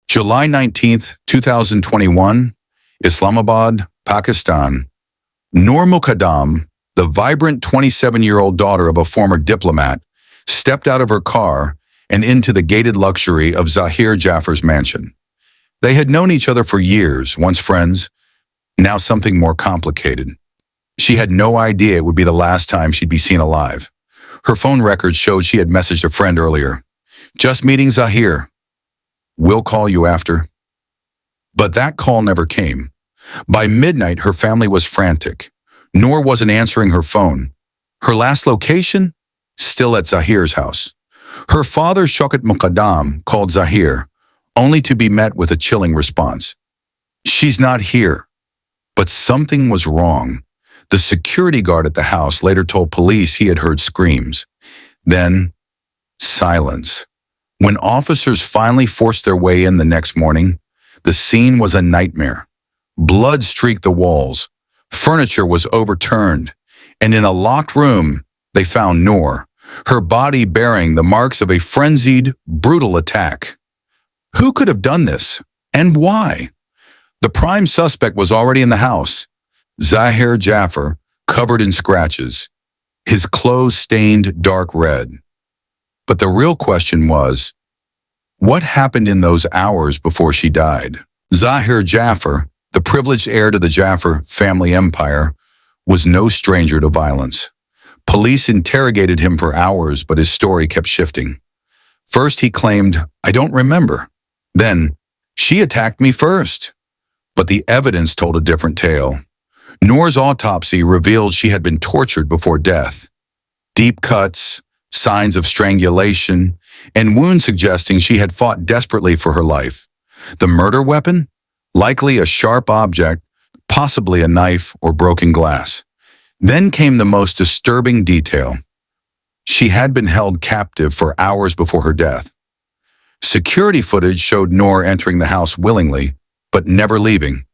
July 19th, 2021, Islamabad, Pakistan. NOOR MUQADDAM, the vibrant 27-year-old daughter of a former diplomat, stepped out of her car and into the gated luxury of Zahir Jaffer's mansion. They had known each other for years, once friends, now something more complicated. She had no idea it would be the last time she'd be seen alive. Her phone records showed she had messaged a friend earlier. "Just meeting Zahir. We'll call you after." But that call never came. By midnight, her family was frantic. NOOR wasn't answering her phone. Her last location? Still at Zahir's house. Her father, Shaukat MUQADDAM, called Zahir, only to be met with a chilling response. "She's not here." But something was wrong. The security guard at the house later told police he had heard screams. Then, silence. When officers finally forced their way in the next morning, the scene was a nightmare. Blood streaked the walls, furniture was overturned, and in a locked room, they found NOOR, her body bearing the marks of a frenzied, brutal attack. Who could have done this, and why? The prime suspect was already in the house, Zahir Jaffer, covered in scratches, his clothes stained dark red. But the real question was, what happened in those hours before she died? Zahir Jaffer, the privileged heir to the Jaffer family empire, was no stranger to violence. Police interrogated him for hours, but his story kept shifting. First, he claimed, "I don't remember." Then, "She attacked me first." But the evidence told a different tale. NOOR's autopsy revealed she had been tortured before death. Deep cuts, signs of strangulation, and wounds suggesting she had fought desperately for her life. The murder weapon? Likely a sharp object, possibly a knife or broken glass. Then came the most disturbing detail. She had been held captive for hours before her death. Security footage showed NOOR entering the house willingly, but never leaving.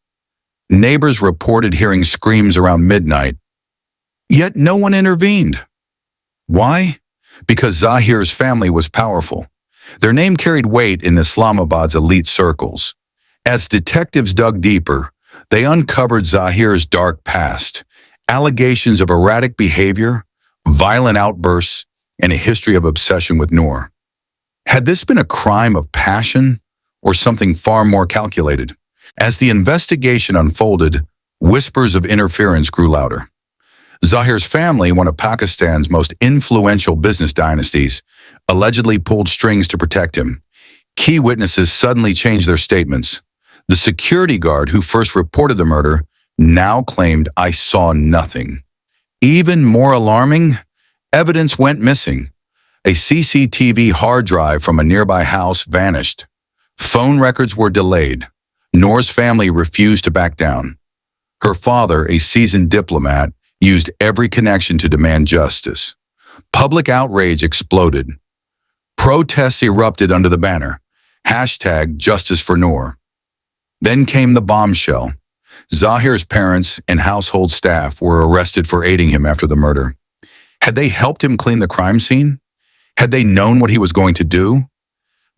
Neighbors reported hearing screams around midnight, yet no one intervened. Why? Because Zahir's family was powerful. Their name carried weight in Islamabad's elite circles. As detectives dug deeper, they uncovered Zahir's dark past, allegations of erratic behavior, violent outbursts, and a history of obsession with NOOR. Had this been a crime of passion or something far more calculated? As the investigation unfolded, whispers of interference grew louder. Zahir's family, one of Pakistan's most influential business dynasties, allegedly pulled strings to protect him. Key witnesses suddenly changed their statements. The security guard who first reported the murder now claimed, "I saw nothing." Even more alarming, evidence went missing. A CCTV hard drive from a nearby house vanished. Phone records were delayed. NOOR's family refused to back down. Her father, a seasoned diplomat, used every connection to demand justice. Public outrage exploded. Protests erupted under the banner, #JusticeForNOOR. Then came the bombshell. Zahir's parents and household staff were arrested for aiding him after the murder. Had they helped him clean the crime scene? Had they known what he was going to do?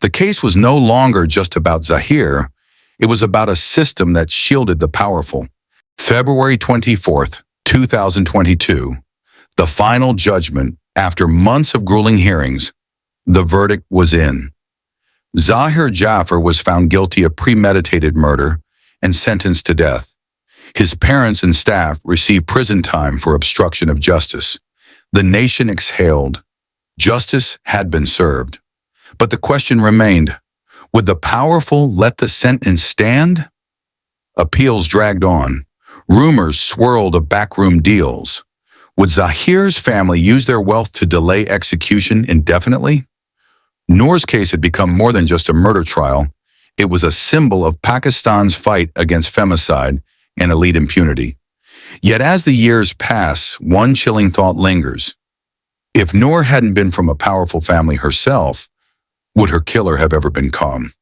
The case was no longer just about Zahir. It was about a system that shielded the powerful. February 24th, 2022, the final judgment. After months of grueling hearings, the verdict was in. Zahir Jaffer was found guilty of premeditated murder and sentenced to death. His parents and staff received prison time for obstruction of justice. The nation exhaled. Justice had been served. But the question remained, would the powerful let the sentence stand? Appeals dragged on. Rumors swirled of backroom deals. Would Zahir's family use their wealth to delay execution indefinitely? NOOR's case had become more than just a murder trial. It was a symbol of Pakistan's fight against femicide and elite impunity. Yet as the years pass, one chilling thought lingers. If NOOR hadn't been from a powerful family herself, would her killer have ever been calm?